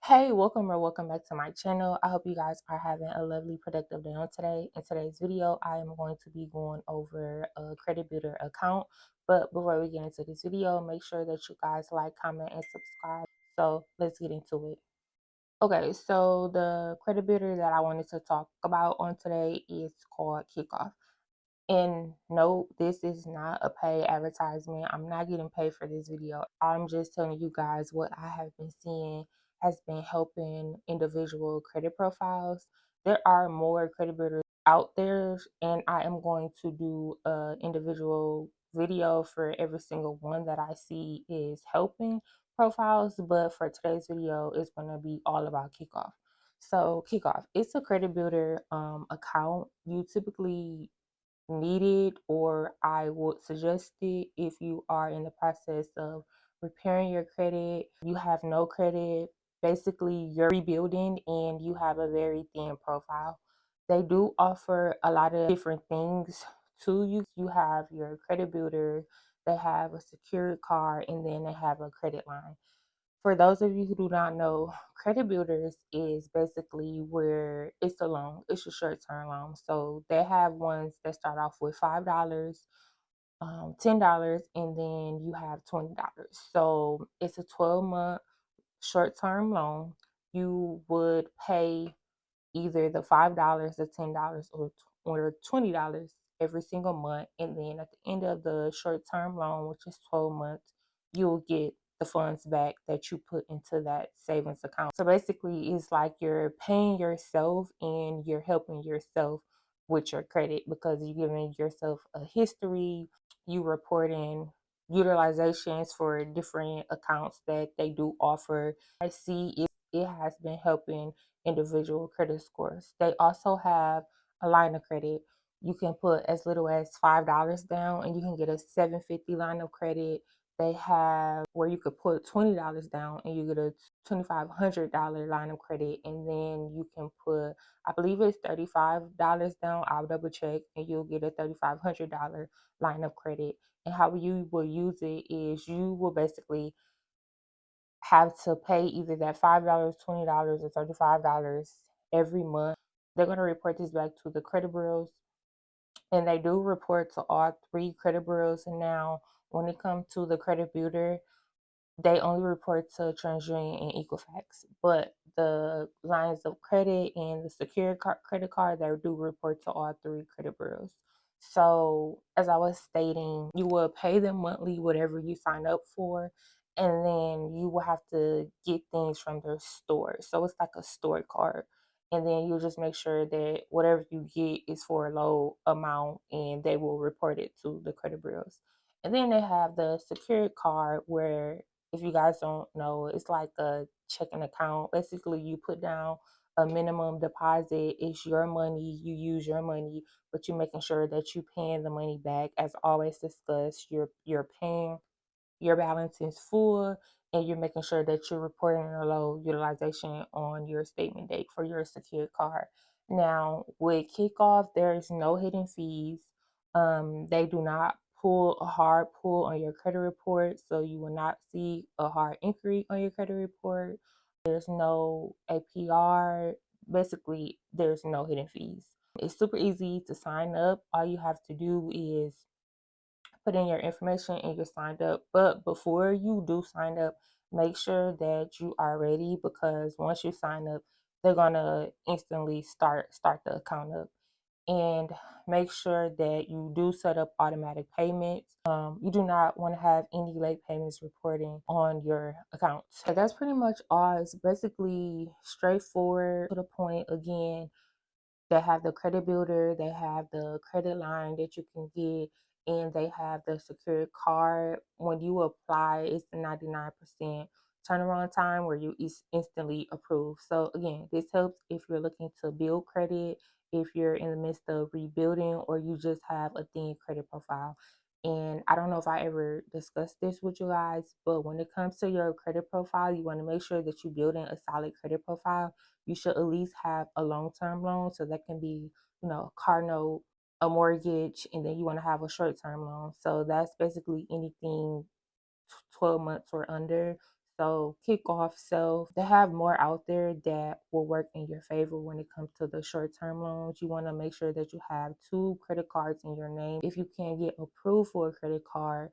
Hey, welcome back to my channel. I hope you guys are having a lovely, productive day on today. In today's video, I am going to be going over a credit builder account. But before we get into this video, make sure that you guys like, comment, and subscribe. So let's get into it. Okay, so the credit builder that I wanted to talk about on today is called Kickoff. And no, this is not a paid advertisement. I'm not getting paid for this video. I'm just telling you guys what I have been seeing has been helping individual credit profiles. There are more credit builders out there, and I am going to do a individual video for every single one that I see is helping profiles. But for today's video, it's going to be all about Kickoff. So Kickoff, it's a credit builder account. You typically needed, or I would suggest it if you are in the process of repairing your credit, you have no credit, basically you're rebuilding and you have a very thin profile. They do offer a lot of different things to you. You have your credit builder, they have a secured card, and then they have a credit line. For those of you who do not know, credit builders is basically where it's a loan, it's a short term loan. So they have ones that start off with $5, $10, and then you have $20. So it's a 12-month short term loan. You would pay either the $5, the $10, or $20 every single month. And then at the end of the short term loan, which is 12 months, you'll get the funds back that you put into that savings account. So basically, it's like you're paying yourself and you're helping yourself with your credit because you're giving yourself a history, you reporting utilizations for different accounts that they do offer. I see it has been helping individual credit scores. They also have a line of credit. You can put as little as $5 down and you can get a 750 line of credit. They have where you could put $20 down and you get a $2,500 line of credit. And then you can put, I believe it's $35 down. I'll double check, and you'll get a $3,500 line of credit. And how you will use it is you will basically have to pay either that $5, $20, or $35 every month. They're going to report this back to the credit bureaus, and they do report to all three credit bureaus. And now, when it comes to the credit builder, they only report to TransUnion and Equifax, but the lines of credit and the secured credit card, they do report to all three credit bureaus. So, as I was stating, you will pay them monthly, whatever you sign up for, and then you will have to get things from their store. So, it's like a store card. And then you just make sure that whatever you get is for a low amount, and they will report it to the credit bureaus. And then they have the secured card where, if you guys don't know, it's like a checking account. Basically, you put down a minimum deposit. It's your money. You use your money, but you're making sure that you're paying the money back. As always discussed, you're paying, your balance is full, and you're making sure that you're reporting a low utilization on your statement date for your secured card. Now, with Kickoff, there is no hidden fees. They do not pull a hard pull on your credit report, so you will not see a hard inquiry on your credit report. There's no APR. Basically, there's no hidden fees. It's super easy to sign up. All you have to do is put in your information and you're signed up. But before you do sign up, make sure that you are ready, because once you sign up, they're gonna instantly start the account up. And make sure that you do set up automatic payments. You do not want to have any late payments reporting on your account. So that's pretty much all. It's basically straightforward, to the point. Again, they have the credit builder, they have the credit line that you can get, and they have the secured card. When you apply, it's the 99% turnaround time where you instantly approve. So again, this helps if you're looking to build credit, if you're in the midst of rebuilding, or you just have a thin credit profile. And I don't know if I ever discussed this with you guys, but when it comes to your credit profile, you want to make sure that you're building a solid credit profile. You should at least have a long-term loan. So that can be, a car note, a mortgage, and then you want to have a short-term loan. So that's basically anything 12 months or under. So kickoff. So they have more out there that will work in your favor when it comes to the short-term loans. You want to make sure that you have 2 credit cards in your name. If you can't get approved for a credit card,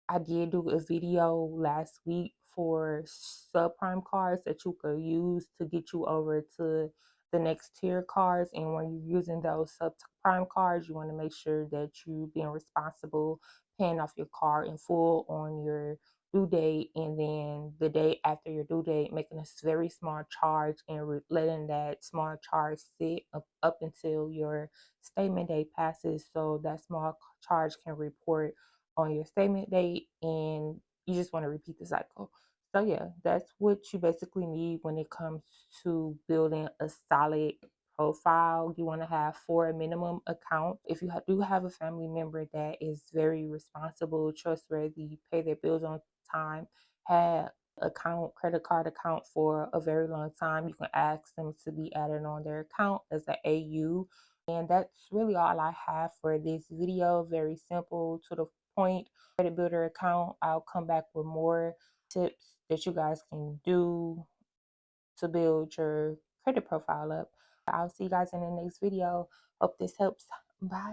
I did do a video last week for subprime cards that you could use to get you over to the next tier cards. And when you're using those subprime cards, you want to make sure that you're being responsible, paying off your card in full on your due date, and then the day after your due date making a very small charge and letting that small charge sit up until your statement date passes, so that small charge can report on your statement date, and you just want to repeat the cycle. So yeah, that's what you basically need when it comes to building a solid profile. You want to have 4 minimum account. If you do have a family member that is very responsible, trustworthy, pay their bills on time, had credit card account for a very long time, you can ask them to be added on their account as an AU. And that's really all I have for this video. Very simple, to the point credit builder account. I'll come back with more tips that you guys can do to build your credit profile up. I'll see you guys in the next video. Hope this helps. Bye.